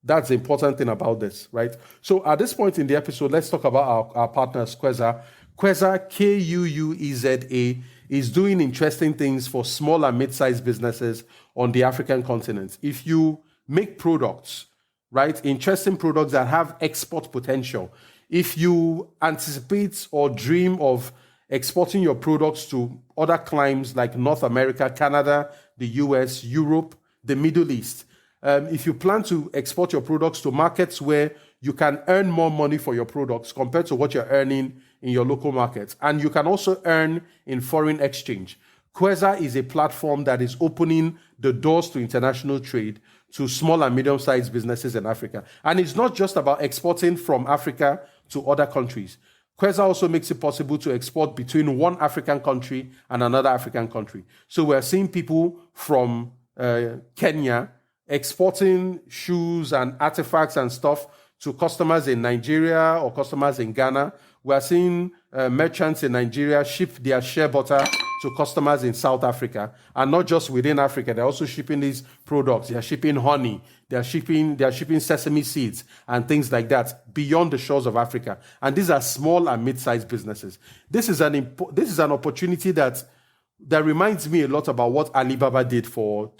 That's the important thing about this, right? So at this point in the episode, let's talk about our partners, Kweza. Kweza, Kuueza, is doing interesting things for small and mid-sized businesses on the African continent. If you make products, right, interesting products that have export potential, if you anticipate or dream of exporting your products to other climes like North America, Canada, the US, Europe, the Middle East, if you plan to export your products to markets where you can earn more money for your products compared to what you're earning in your local markets, and you can also earn in foreign exchange, Kweza is a platform that is opening the doors to international trade to small and medium-sized businesses in Africa. And it's not just about exporting from Africa to other countries. Kweza also makes it possible to export between one African country and another African country. So we're seeing people from Kenya exporting shoes and artifacts and stuff to customers in Nigeria or customers in Ghana. We're seeing merchants in Nigeria ship their shea butter to customers in South Africa, and not just within Africa. They're also shipping these products. They're shipping honey. They're shipping sesame seeds and things like that beyond the shores of Africa. And these are small and mid-sized businesses. This is an opportunity that reminds me a lot about what Alibaba did for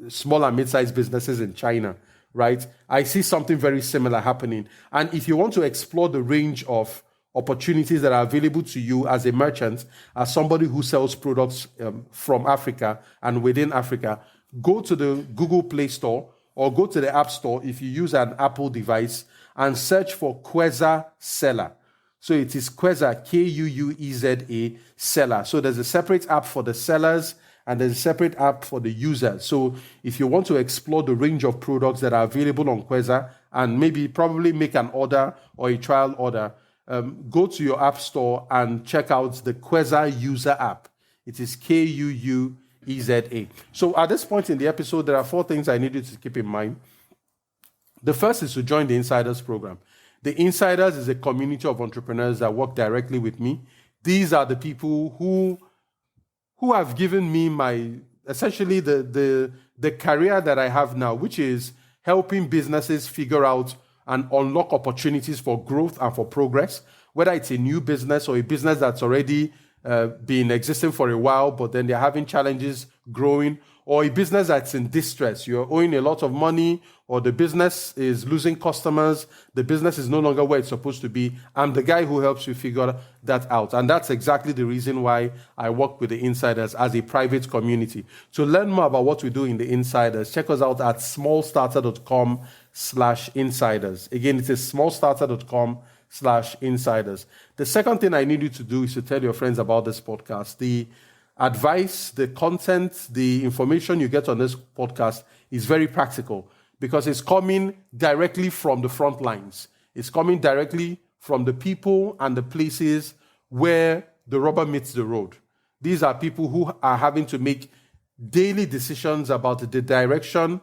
small and mid-sized businesses in China, right? I see something very similar happening. And if you want to explore the range of opportunities that are available to you as a merchant, as somebody who sells products from Africa and within Africa, go to the Google Play Store or go to the App Store if you use an Apple device and search for Kweza Seller. So it is Kweza, Kuueza Seller. So there's a separate app for the sellers and there's a separate app for the users. So if you want to explore the range of products that are available on Kweza and probably make an order or a trial order, go to your app store and check out the Kweza user app. It is Kuueza. So at this point in the episode, there are 4 things I need you to keep in mind. The first is to join the Insiders program. The Insiders is a community of entrepreneurs that work directly with me. These are the people who have given me essentially the career that I have now, which is helping businesses figure out and unlock opportunities for growth and for progress, whether it's a new business or a business that's already been existing for a while, but then they're having challenges growing, or a business that's in distress. You're owing a lot of money, or the business is losing customers, the business is no longer where it's supposed to be. I'm the guy who helps you figure that out. And that's exactly the reason why I work with the Insiders as a private community. To learn more about what we do in the Insiders, check us out at smallstarter.com/insiders. Again, it is smallstarter.com/insiders. The second thing I need you to do is to tell your friends about this podcast. The advice, the content, the information you get on this podcast is very practical because it's coming directly from the front lines. It's coming directly from the people and the places where the rubber meets the road. These are people who are having to make daily decisions about the direction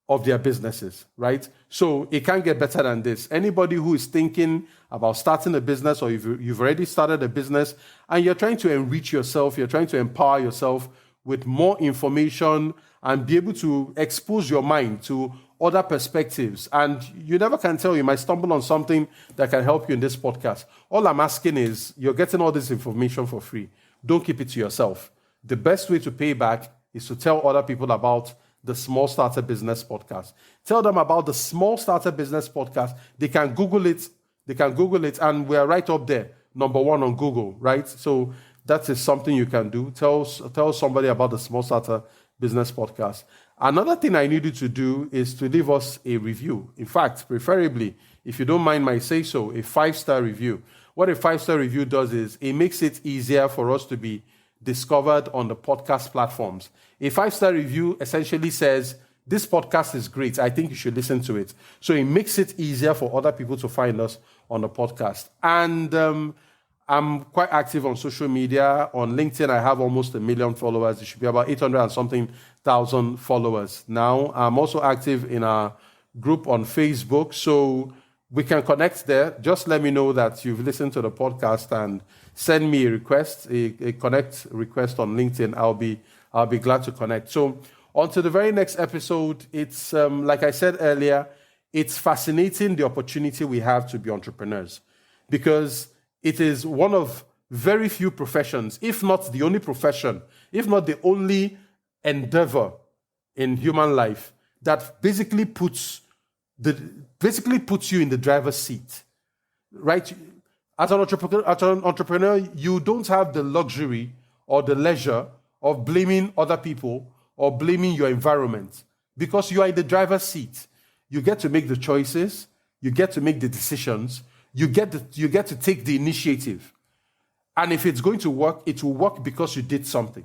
of their businesses, right? So it can't get better than this. Anybody who is thinking about starting a business, or you've already started a business and you're trying to enrich yourself, you're trying to empower yourself with more information and be able to expose your mind to other perspectives, and you never can tell, you might stumble on something that can help you in this podcast. All I'm asking is, you're getting all this information for free. Don't keep it to yourself. the best way to pay back is to tell other people about the Small Starter Business Podcast. Tell them about the Small Starter Business Podcast. They can Google it. And we're right up there, number 1 on Google, right? So that is something you can do. Tell somebody about the Small Starter Business Podcast. Another thing I need you to do is to leave us a review. In fact, preferably, if you don't mind my say so, a 5-star review. What a 5-star review does is it makes it easier for us to be discovered on the podcast platforms. A 5-star review essentially says, this podcast is great. I think you should listen to it. So it makes it easier for other people to find us on the podcast. And I'm quite active on social media. On LinkedIn, I have almost 1 million followers. It should be about 800 and something thousand followers now. I'm also active in a group on Facebook. So we can connect there. Just let me know that you've listened to the podcast and send me a request, a connect request on LinkedIn. I'll be glad to connect. So on to the very next episode. It's like I said earlier, it's fascinating the opportunity we have to be entrepreneurs, because it is one of very few professions, if not the only profession, if not the only endeavor in human life that basically puts you in the driver's seat, right? As an entrepreneur, you don't have the luxury or the leisure of blaming other people or blaming your environment, because you are in the driver's seat. You get to make the choices, you get to make the decisions, you get to take the initiative. And if it's going to work, it will work because you did something.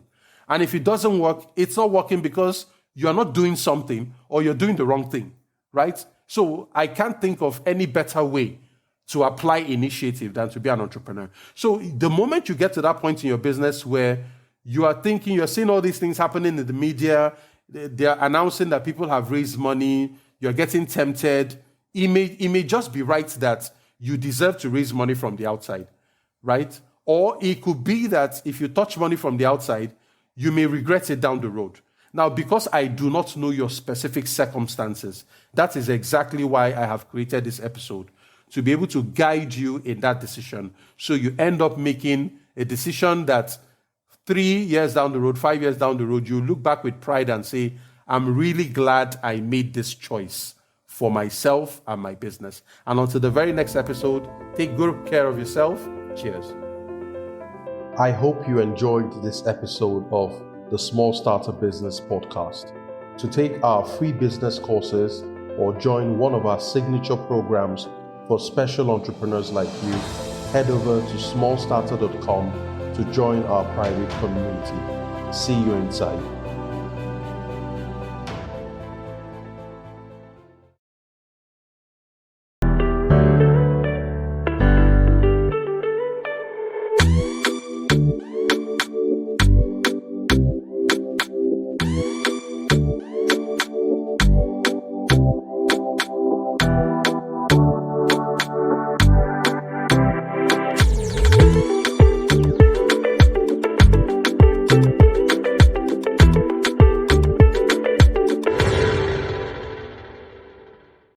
And if it doesn't work, it's not working because you are not doing something or you're doing the wrong thing, right? So I can't think of any better way to apply initiative than to be an entrepreneur. So the moment you get to that point in your business where you are thinking, you're seeing all these things happening in the media, they're announcing that people have raised money, you're getting tempted, it may just be right that you deserve to raise money from the outside, right? Or it could be that if you touch money from the outside, you may regret it down the road. Now, because I do not know your specific circumstances, that is exactly why I have created this episode, to be able to guide you in that decision. So you end up making a decision that 3 years down the road, 5 years down the road, you look back with pride and say, I'm really glad I made this choice for myself and my business. And until the very next episode, take good care of yourself. Cheers. I hope you enjoyed this episode of the Small Starter Business Podcast. To take our free business courses or join one of our signature programs for special entrepreneurs like you, head over to smallstarter.com to join our private community. See you inside.